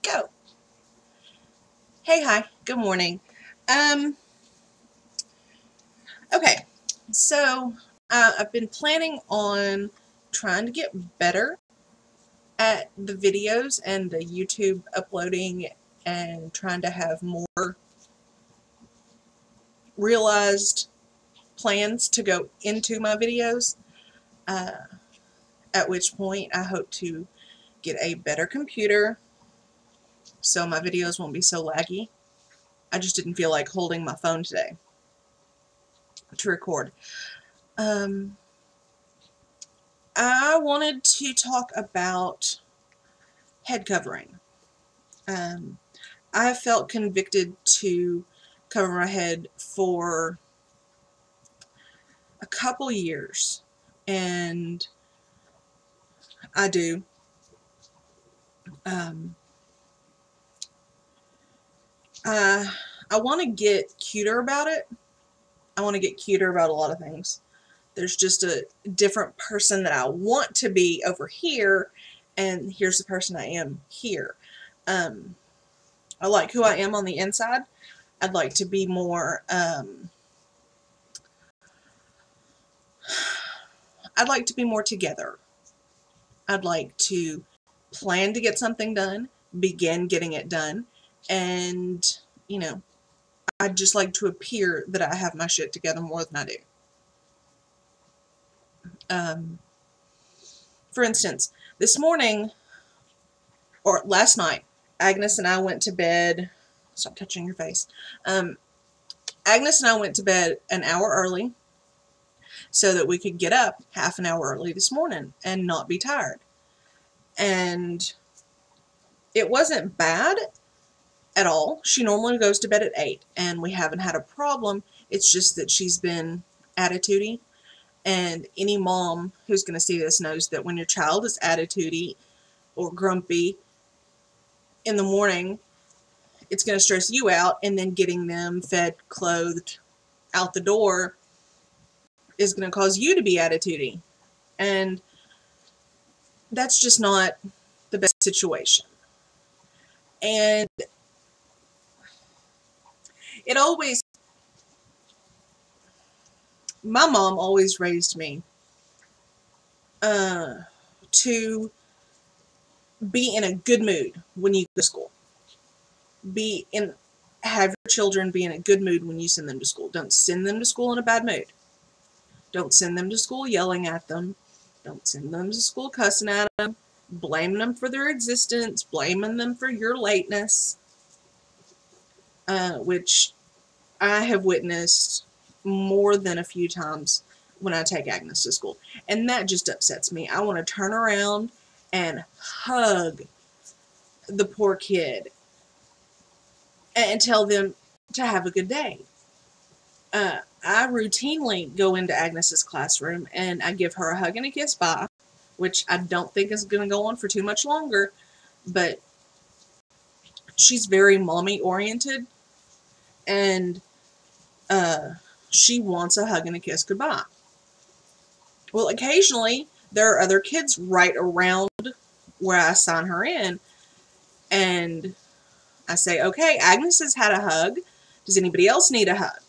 go. Hey, hi, good morning. Okay, so I've been planning on trying to get better at the videos and the YouTube uploading and trying to have more realized plans to go into my videos, at which point I hope to get a better computer so my videos won't be so laggy. I just didn't feel like holding my phone today to record. I wanted to talk about head covering. I have felt convicted to cover my head for a couple years, and I do. I want to get cuter about it. I want to get cuter about a lot of things. There's just a different person that I want to be over here, and here's the person I am here. I like who I am on the inside. I'd like to be more, I'd like to be more together. I'd like to plan to get something done, begin getting it done, and, you know, I'd just like to appear that I have my shit together more than I do. For instance, this morning, or last night, Agnes and I went to bed. Stop touching your face. Agnes and I went to bed an hour early so that we could get up half an hour early this morning and not be tired. And it wasn't bad at all. She normally goes to bed at 8, and we haven't had a problem. It's just that she's been attitudey. And any mom who's going to see this knows that when your child is attitudey or grumpy in the morning, it's going to stress you out, and then getting them fed, clothed, out the door is going to cause you to be attitudey. And that's just not the best situation. And my mom always raised me to be in a good mood when you go to school. Have your children be in a good mood when you send them to school. Don't send them to school in a bad mood. Don't send them to school yelling at them. Don't send them to school cussing at them, blaming them for their existence, blaming them for your lateness, which I have witnessed more than a few times when I take Agnes to school. And that just upsets me. I want to turn around and hug the poor kid and tell them to have a good day. I routinely go into Agnes's classroom and I give her a hug and a kiss bye, which I don't think is going to go on for too much longer, but she's very mommy oriented, and she wants a hug and a kiss goodbye. Well, occasionally there are other kids right around where I sign her in, and I say, okay, Agnes has had a hug. Does anybody else need a hug?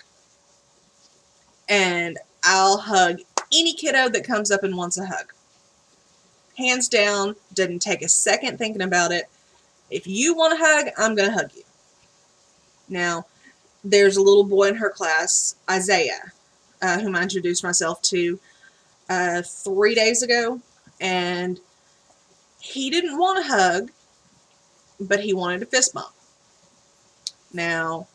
And I'll hug any kiddo that comes up and wants a hug. Hands down, doesn't take a second thinking about it. If you want a hug, I'm going to hug you. Now, there's a little boy in her class, Isaiah, whom I introduced myself to 3 days ago, and he didn't want a hug, but he wanted a fist bump. Now,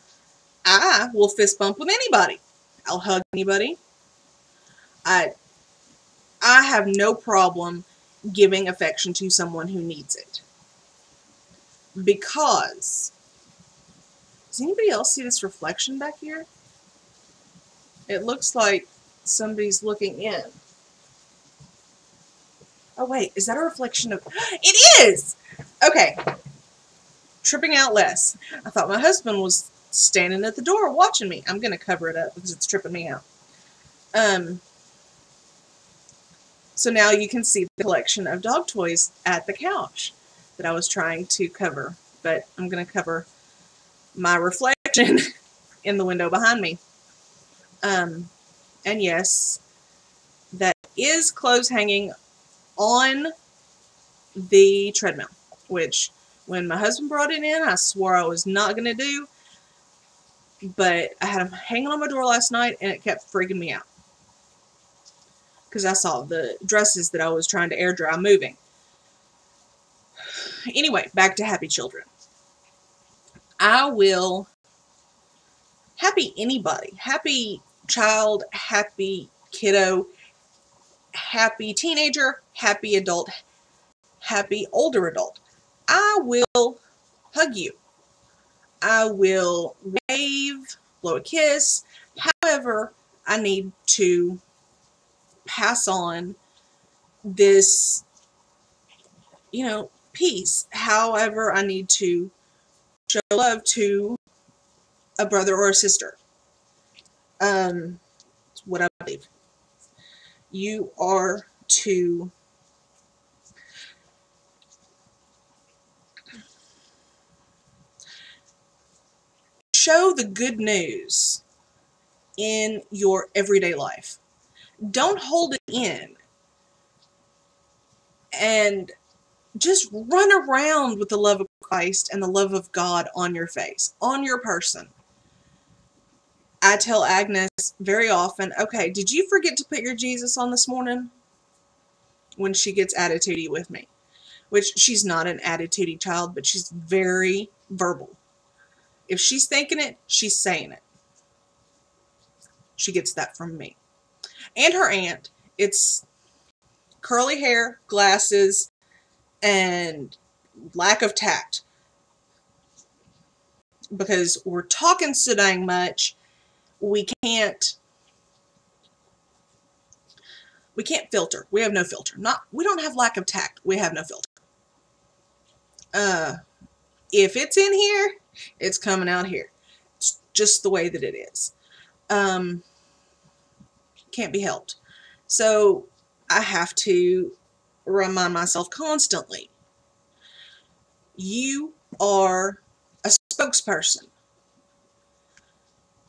I will fist bump with anybody. I'll hug anybody. I have no problem giving affection to someone who needs it. Because, does anybody else see this reflection back here? It looks like somebody's looking in. Oh wait, is that a reflection of... It is! Okay. Tripping out less. I thought my husband was standing at the door watching me. I'm going to cover it up because it's tripping me out. So now you can see the collection of dog toys at the couch that I was trying to cover but I'm going to cover my reflection in the window behind me. And yes, that is clothes hanging on the treadmill, which when my husband brought it in, I swore I was not going to do, but I had them hanging on my door last night, and it kept freaking me out because I saw the dresses that I was trying to air dry moving. Anyway, back to happy children. I will happy anybody, happy child, happy kiddo, happy teenager, happy adult, happy older adult. I will hug you. I will wave, blow a kiss, however I need to pass on this, peace. However I need to show love to a brother or a sister. It's what I believe. You are to show the good news in your everyday life. Don't hold it in and just run around with the love of Christ and the love of God on your face, on your person. I tell Agnes very often, okay, did you forget to put your Jesus on this morning? When she gets attitudey with me. Which she's not an attitudey child, but she's very verbal. If she's thinking it, she's saying it. She gets that from me. And her aunt. It's curly hair, glasses, and lack of tact. Because we're talking so dang much, we can't filter. We have no filter. We don't have lack of tact. We have no filter. If it's in here, it's coming out here. It's just the way that it is. Can't be helped. So I have to remind myself constantly, you are a spokesperson.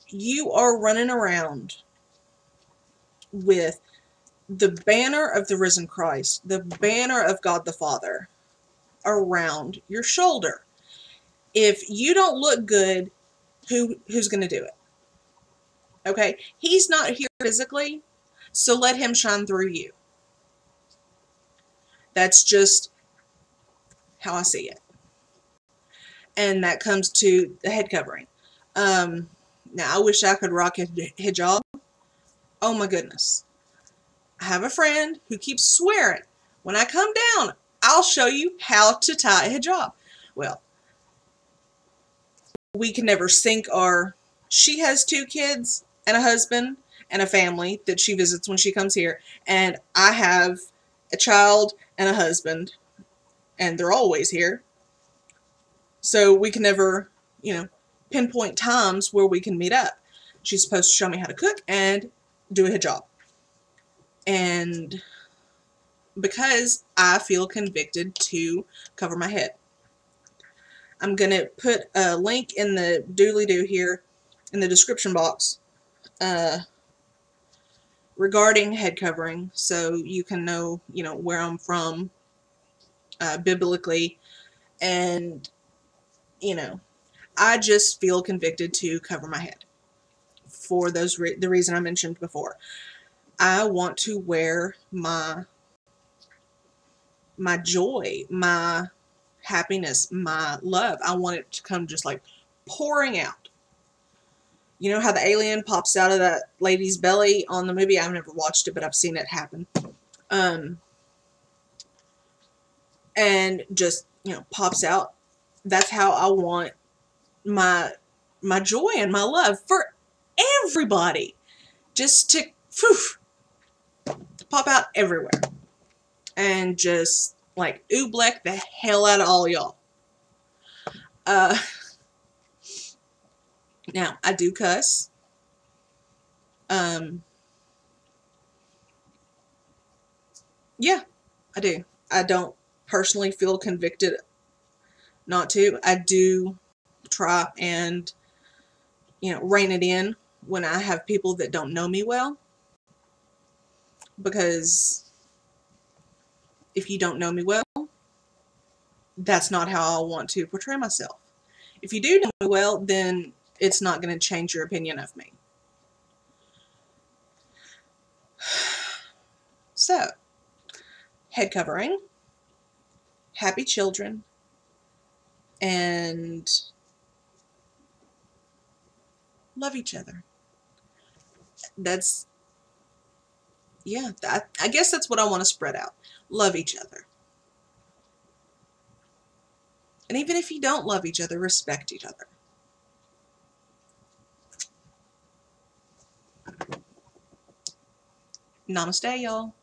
You are running around with the banner of the risen Christ, the banner of God the Father around your shoulder. If you don't look good, who's going to do it? Okay? He's not here physically, so let him shine through you. That's just how I see it. And that comes to the head covering. Now, I wish I could rock a hijab. Oh my goodness. I have a friend who keeps swearing, when I come down, I'll show you how to tie a hijab. Well, we can never sync she has 2 kids and a husband and a family that she visits when she comes here. And I have a child and a husband, and they're always here. So we can never, pinpoint times where we can meet up. She's supposed to show me how to cook and do a hijab. And because I feel convicted to cover my head, I'm going to put a link in the doobly-doo here in the description box regarding head covering, so you can know, where I'm from biblically. And, I just feel convicted to cover my head for the reason I mentioned before. I want to wear my joy, my happiness, my love. I want it to come just like pouring out. You know how the alien pops out of that lady's belly on the movie? I've never watched it, but I've seen it happen. And just, pops out. That's how I want my joy and my love for everybody just to pop out everywhere. And just like oobleck the hell out of all y'all. Now, I do cuss. Yeah, I do. I don't personally feel convicted not to. I do try and, rein it in when I have people that don't know me well, because if you don't know me well, that's not how I want to portray myself. If you do know me well, then it's not going to change your opinion of me. So, head covering, happy children, and love each other. That's, yeah, I guess that's what I want to spread out. Love each other. And even if you don't love each other, respect each other. Namaste, y'all.